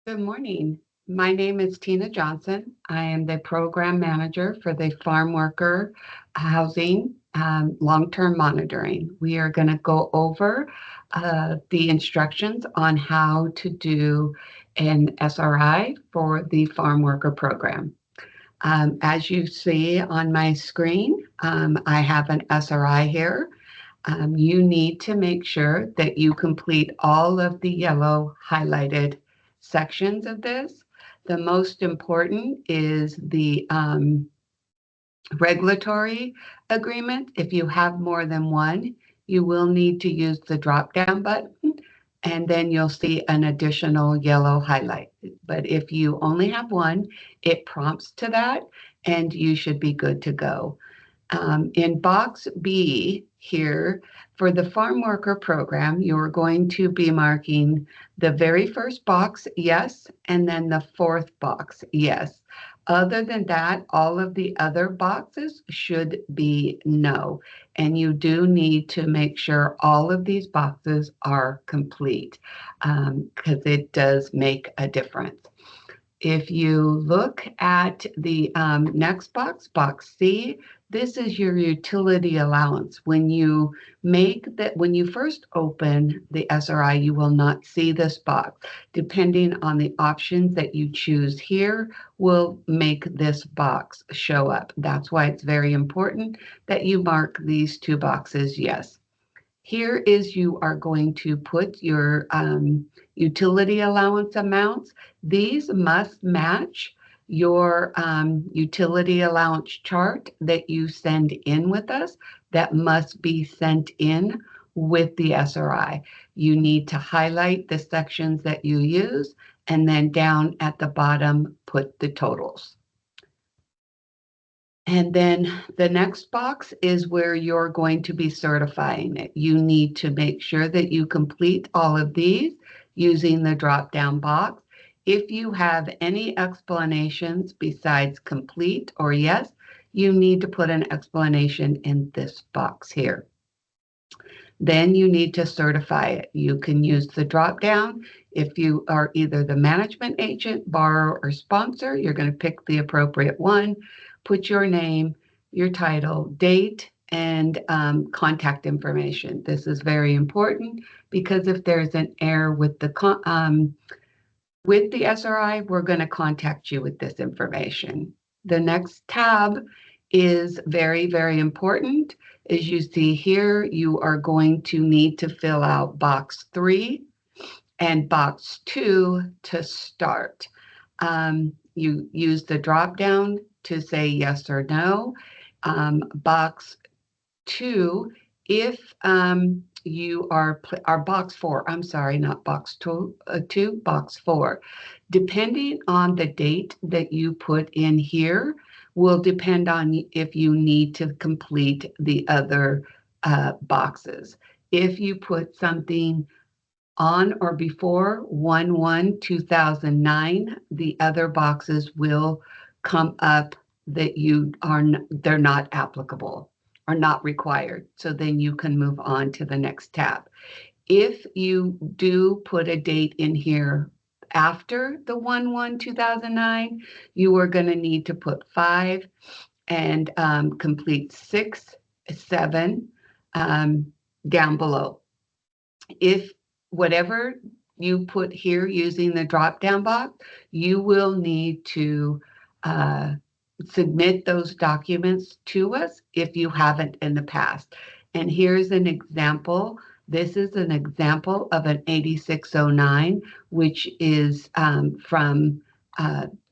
Good morning. My name is Tina Johnson. I am the program manager for the farm worker housing long-term monitoring. We are going to go over the instructions on how to do an SRI for the farm worker program. As you see on my screen, I have an SRI here. You need to make sure that you complete all of the yellow highlighted sections of this. The most important is the regulatory agreement. If you have more than one, you will need to use the drop down button and then you'll see an additional yellow highlight. But if you only have one, it prompts to that and you should be good to go. In box B here, for the farm worker program, you're going to be marking the very first box, yes, and then the fourth box, yes. Other than that, all of the other boxes should be no. And you do need to make sure all of these boxes are complete because it does make a difference. If you look at the next box, box C, this is your utility allowance. When you first open the SRI, you will not see this box. Depending on the options that you choose here, will make this box show up. That's why it's very important that you mark these two boxes yes. Here is you are going to put your utility allowance amounts. These must match your utility allowance chart that you send in with us. That must be sent in with the SRI. You need to highlight the sections that you use and then down at the bottom put the totals. And then the next box is where you're going to be certifying it. You need to make sure that you complete all of these using the drop-down box. If you have any explanations besides complete or yes, you need to put an explanation in this box here. Then you need to certify it. You can use the drop-down. If you are either the management agent, borrower, or sponsor, you're going to pick the appropriate one. Put your name, your title, date, and contact information. This is very important because if there's an error with the SRI, we're going to contact you with this information. The next tab is very, very important. As you see here, you are going to need to fill out box 3 and box 2 to start. You use the drop down to say yes or no. Box 2, if you are box 4, I'm sorry, not box 2, box 4. Depending on the date that you put in here will depend on if you need to complete the other boxes. If you put something on or before 1/1/2009, the other boxes will come up that they're not applicable or not required. So then you can move on to the next tab. If you do put a date in here after the 1/1/2009, you are going to need to put 5 and complete 6, 7 down below. If whatever you put here using the drop-down box, you will need to submit those documents to us if you haven't in the past. And here's an example. This is an example of an 8609, which is from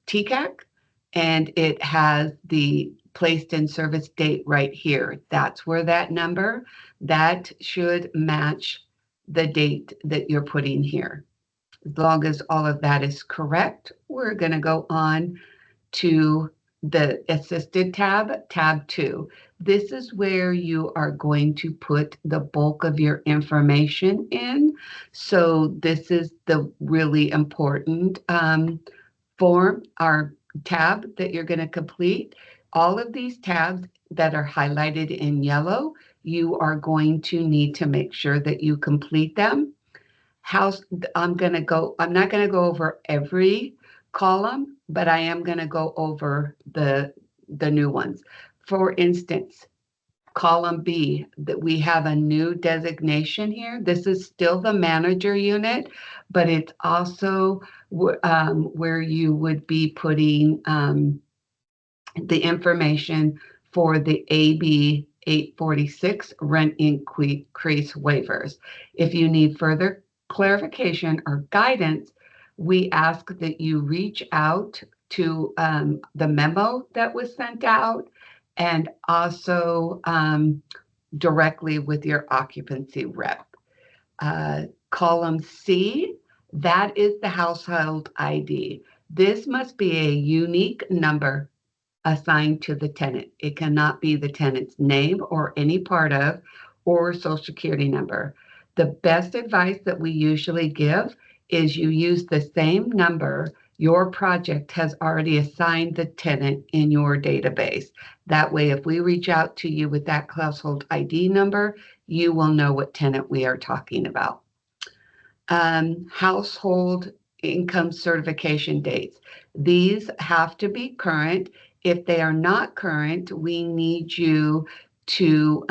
TCAC, and it has the placed in service date right here. That's where that number, that should match the date that you're putting here. As long as all of that is correct, we're going to go on to the assisted tab, tab 2. This is where you are going to put the bulk of your information in. So this is the really important form or tab that you're going to complete. All of these tabs that are highlighted in yellow, you are going to need to make sure that you complete them. I'm not going to go over every column, but I am going to go over the new ones. For instance, column B, that we have a new designation here. This is still the manager unit, but it's also where you would be putting the information for the AB 846 rent increase waivers. If you need further clarification or guidance, we ask that you reach out to the memo that was sent out, and also directly with your occupancy rep. Column C, that is the household ID. This must be a unique number assigned to the tenant. It cannot be the tenant's name or any part of, or social security number. The best advice that we usually give is you use the same number your project has already assigned the tenant in your database. That way, if we reach out to you with that household ID number, you will know what tenant we are talking about. Household income certification dates. These have to be current. If they are not current, we need you to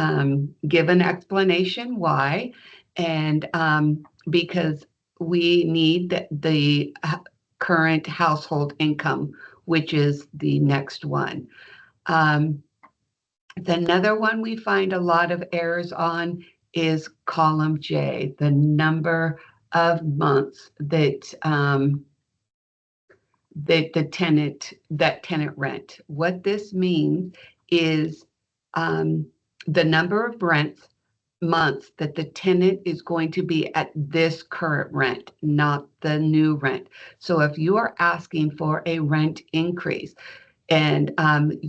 give an explanation why, and because we need the current household income, which is the next one. Another one we find a lot of errors on is column J, the number of months that tenant rent. What this means is the number of months that the tenant is going to be at this current rent, not the new rent. So if you are asking for a rent increase, and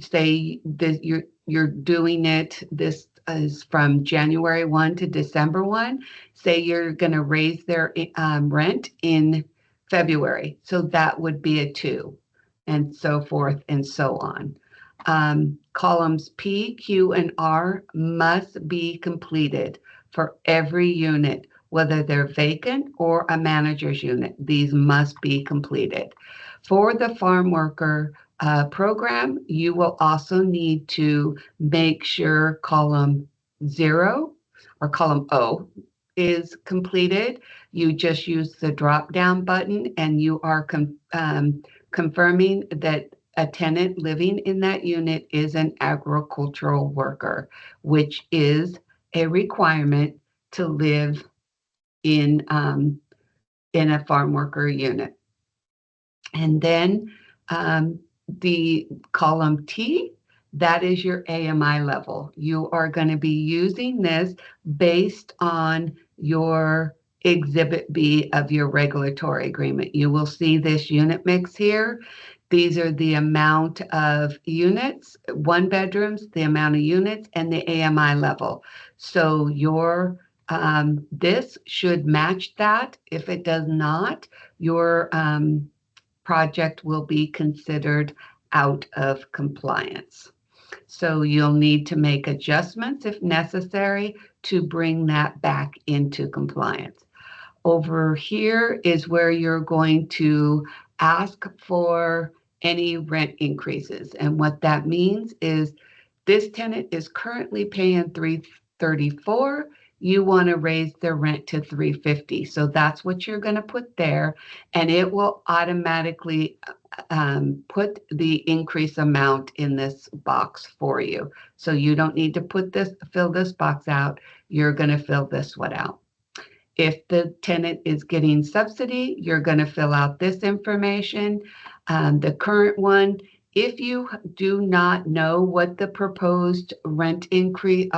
say that you're doing it, this is from January 1 to December 1, say you're going to raise their rent in February, so that would be a 2, and so forth and so on. Columns P, Q, and R must be completed for every unit, whether they're vacant or a manager's unit. These must be completed. For the farm worker program, you will also need to make sure column 0 or column O is completed. You just use the drop down button and you are confirming that a tenant living in that unit is an agricultural worker, which is a requirement to live in a farm worker unit. And then the column T, that is your AMI level. You are going to be using this based on your Exhibit B of your regulatory agreement. You will see this unit mix here. These are the amount of units, 1 bedrooms, the amount of units, and the AMI level. So your this should match that. If it does not, your project will be considered out of compliance. So you'll need to make adjustments if necessary to bring that back into compliance. Over here is where you're going to ask for any rent increases. And what that means is this tenant is currently paying $334. You want to raise their rent to $350. So that's what you're going to put there, and it will automatically put the increase amount in this box for you. So you don't need to fill this box out. You're going to fill this one out. If the tenant is getting subsidy, you're going to fill out this information. The current one, if you do not know what the proposed rent increase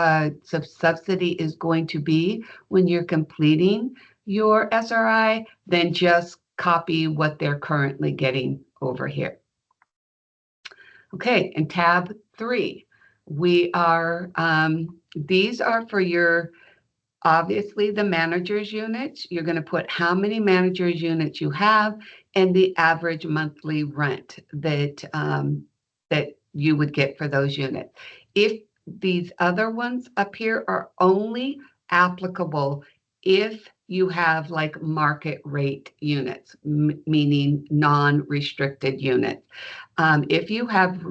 subsidy is going to be when you're completing your SRI, then just copy what they're currently getting over here. Okay, and tab 3, these are for your, obviously, the manager's units. You're going to put how many manager's units you have and the average monthly rent that you would get for those units. If these other ones up here are only applicable if you have like market rate units, meaning non-restricted units. If you have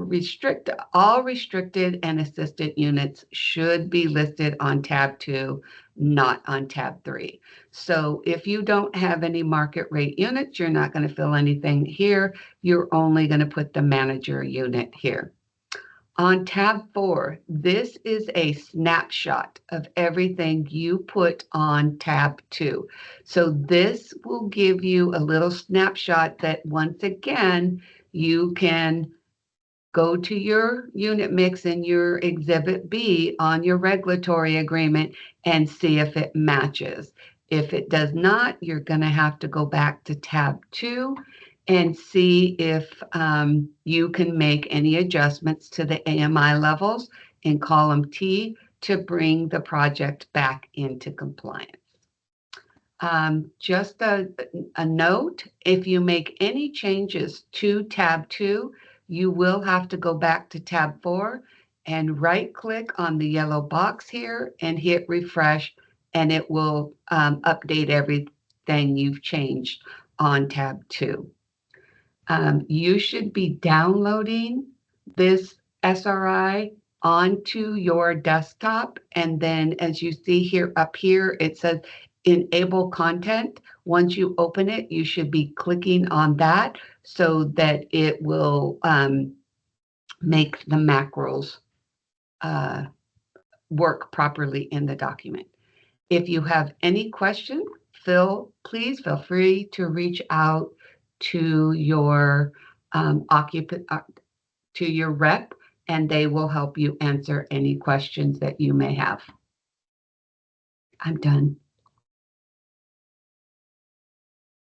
all restricted and assisted units should be listed on tab 2, not on tab 3. So if you don't have any market rate units, you're not going to fill anything here. You're only going to put the manager unit here. On tab 4, this is a snapshot of everything you put on tab 2. So this will give you a little snapshot that once again, you can go to your unit mix in your Exhibit B on your regulatory agreement and see if it matches. If it does not, you're going to have to go back to tab 2 and see if you can make any adjustments to the AMI levels in column T to bring the project back into compliance. Just a note, if you make any changes to tab 2, you will have to go back to tab 4 and right click on the yellow box here and hit refresh, and it will update everything you've changed on tab 2. You should be downloading this SRI onto your desktop, and then as you see here up here, it says enable content. Once you open it, you should be clicking on that so that it will make the macros work properly in the document. If you have any questions, please feel free to reach out to your to your rep, and they will help you answer any questions that you may have. I'm done.